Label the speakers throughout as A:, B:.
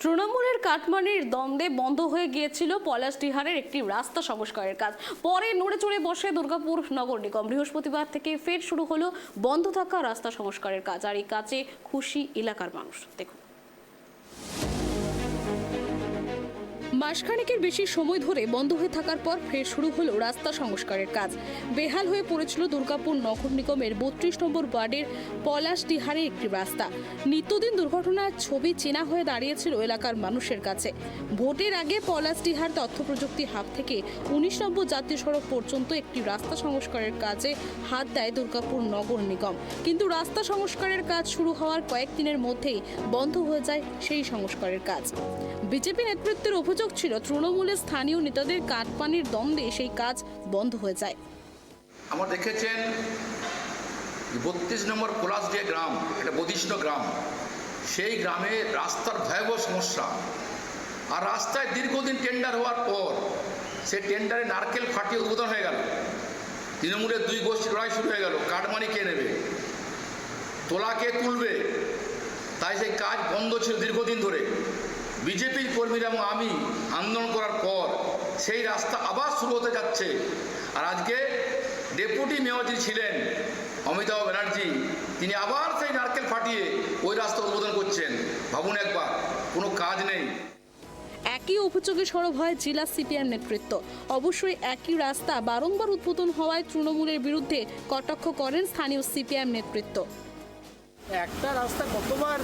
A: তৃণমূলের কাটমানির দ্বন্দ্বে বন্ধ হয়ে গিয়েছিল পলাশডিহারের একটি রাস্তা সংস্কারের কাজ। পরে নড়ে চড়ে বসে দুর্গাপুর নগর নিগম। বৃহস্পতিবার থেকে ফের শুরু হলো বন্ধ থাকা রাস্তা সংস্কারের কাজ, আর এই কাজে খুশি এলাকার মানুষ। দেখুন, মাসখানেকের বেশি সময় ধরে বন্ধ হয়ে থাকার পর ফের শুরু হলো রাস্তা সংস্কারের কাজ। বেহাল হয়ে পড়েছিল দুর্গাপুর নগর নিগমের 32 নম্বর ওয়ার্ডের পলাশডিহারে একটি রাস্তা। নিত্যদিন দুর্ঘটনার ছবি চেনা হয়ে দাঁড়িয়েছিল এলাকার মানুষের কাছে। ভোটের আগে পলাশডিহার তথ্য প্রযুক্তি হাব থেকে 19 নম্বর জাতীয় সড়ক পর্যন্ত একটি রাস্তা সংস্কারের কাজে হাত দেয় দুর্গাপুর নগর নিগম। কিন্তু রাস্তা সংস্কারের কাজ শুরু হওয়ার কয়েকদিনের মধ্যেই বন্ধ হয়ে যায় সেই সংস্কারের কাজ। বিজেপি নেতৃত্বের অভিযোগ ছিল তৃণমূলের স্থানীয় নেতাদের কাটপানির দ্বন্দ্বে সেই কাজ বন্ধ হয়ে যায়।
B: আমরা দেখেছেন 32 নম্বর পলাশডিহা গ্রাম, একটা বদিষ্ণ গ্রাম, সেই গ্রামে রাস্তার ভয়াবহ সমস্যা। আর রাস্তায় দীর্ঘদিন টেন্ডার হওয়ার পর সেই টেন্ডারে নারকেল ফাটিয়ে উদ্বোধন হয়ে গেল। তৃণমূলের দুই গোষ্ঠীর লড়াই শুরু হয়ে গেল, কাটমানি কে নেবে, তোলা কে তুলবে। তাই সেই কাজ বন্ধ ছিল দীর্ঘদিন ধরে। বিজেপির কর্মীরা এবং আমি আন্দোলন করার পর সেই রাস্তা আবার শুরু হতে যাচ্ছে। আর আজকে ডেপুটি মেয়র যিনি ছিলেন অমিতাভ ব্যানার্জি, তিনি আবার সেই নারকেল ফাটিয়ে ওই রাস্তা উদ্বোধন করছেন। ভাবুন একবার, কোনো কাজ নেই।
A: একই অভিযোগে সরব হয় জেলা সিপিএম নেতৃত্ব। অবশ্যই একই রাস্তা বারংবার উদ্বোধন হওয়ায় তৃণমূলের বিরুদ্ধে কটাক্ষ করেন স্থানীয় সিপিএম নেতৃত্ব।
C: একটা রাস্তা কতবার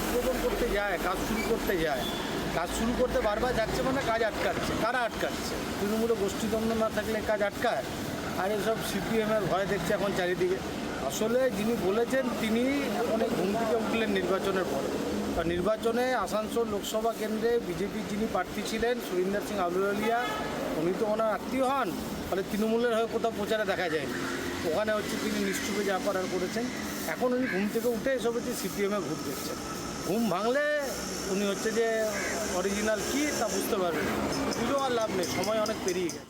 C: উদ্বোধন করতে যায়, কাজ শুরু করতে যায়, কাজ শুরু করতে বারবার যাচ্ছে, কাজ আটকাচ্ছে। কারা আটকাচ্ছে? তৃণমূলে গোষ্ঠীদ্বন্দ্ব না থাকলে কাজ আটকায়। আর এসব সিপিএমের ভয় দেখছে এখন চারিদিকে। আসলে যিনি বলেছেন তিনি অনেক ঘুম থেকে উঠলেন নির্বাচনের পর। আর নির্বাচনে আসানসোল লোকসভা কেন্দ্রে বিজেপির যিনি প্রার্থী ছিলেন সুরিন্দর সিং আহলুওয়ালিয়া, উনি তো ওনার আত্মীয় হন, ফলে তৃণমূলের হয়ে কোথাও প্রচারে দেখা যায়নি। ওখানে তিনি নিশ্চুপে যা করার করেছেন। এখন উনি ঘুম থেকে উঠে এসব সিপিএমে ভোট দিচ্ছেন। ঘুম ভাঙলে উনি যে অরিজিনাল কি তা বুঝতে পারবেন। পুজো আর লাভ নেই, সময় অনেক পেরিয়ে গেছে।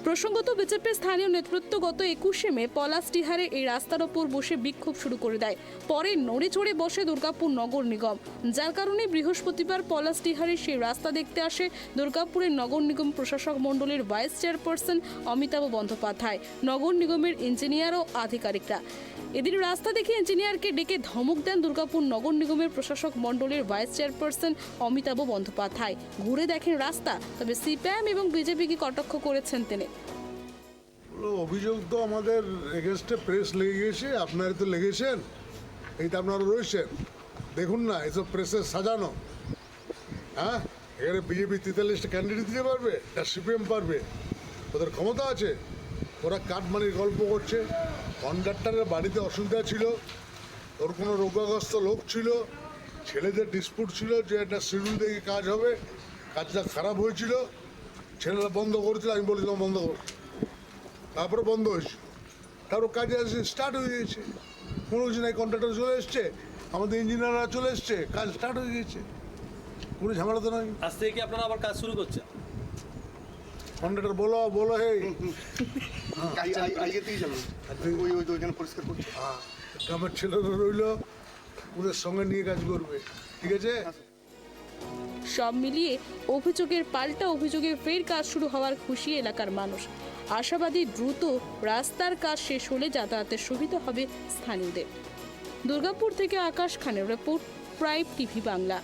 A: প্রসঙ্গত, বিজেপির স্থানীয় নেতৃত্ব গত 21শে মে পলাশডিহারে এই রাস্তার ওপর বসে বিক্ষোভ শুরু করে দেয়। পরে নড়ে চড়ে বসে দুর্গাপুর নগর নিগম, যার কারণে বৃহস্পতিবার পলাশডিহারে সেই রাস্তা দেখতে আসে দুর্গাপুরের নগর নিগম প্রশাসক মণ্ডলের ভাইস চেয়ারপারসন অমিতাভ বন্দ্যোপাধ্যায়, নগর নিগমের ইঞ্জিনিয়ার ও আধিকারিকরা। এদিন রাস্তা দেখে ইঞ্জিনিয়ারকে ডেকে ধমক দেন দুর্গাপুর নগর নিগমের প্রশাসক মণ্ডলের ভাইস চেয়ারপারসন অমিতাভ বন্দ্যোপাধ্যায়। ঘুরে দেখেন রাস্তা, তবে সিপিএম এবং বিজেপিকে কটাক্ষ করেছেন তিনি।
D: অভিযোগ তো আমাদের এগেনস্টে প্রেস লেগে গেছে, আপনারা তো লেগেছেন, এই তো আপনারা রয়েছেন। দেখুন না, এসব প্রেসের সাজানো। হ্যাঁ, এখানে বিজেপি 43টা ক্যান্ডিডেট দিতে পারবে, না সিপিএম পারবে? ওদের ক্ষমতা আছে। ওরা কাটমানির গল্প করছে। কন্ডাক্টারের বাড়িতে অসুবিধা ছিল, ওর কোনো রোগাগ্রস্ত লোক ছিল, ছেলেদের ডিসপুট ছিল যে একটা শিডিউল দেখে কাজ হবে, কাজটা খারাপ হয়েছিল, ছেলেরা বন্ধ করেছিল, আমি বলেছিলাম বন্ধ করো, তারপরে বন্ধ হয়েছে। তারপর কাজে আসে স্টার্ট হয়ে গিয়েছে, কোনো কিছু নাই। কন্ট্রাক্টর চলে এসছে, আমাদের ইঞ্জিনিয়াররা চলে এসছে, কাজ স্টার্ট হয়ে গিয়েছে, কোনো ঝামেলা তো নয়।
E: আজ থেকে কি আপনারা আবার কাজ শুরু করছেন?
D: কন্ট্রাক্টর বলো হে গ্রামের ছেলেরা রইল, ওদের সঙ্গে নিয়ে কাজ করবে, ঠিক আছে?
A: সব মিলিয়ে অভিযোগের পাল্টা অভিযোগে ফের কাজ শুরু হওয়ার খুশি এলাকার মানুষ। আশাবাদী দ্রুত রাস্তার কাজ শেষ হলে যাতায়াতের সুবিধা হবে স্থানীয়দের। দুর্গাপুর থেকে আকাশ খানের রিপোর্ট, প্রাইম টিভি বাংলা।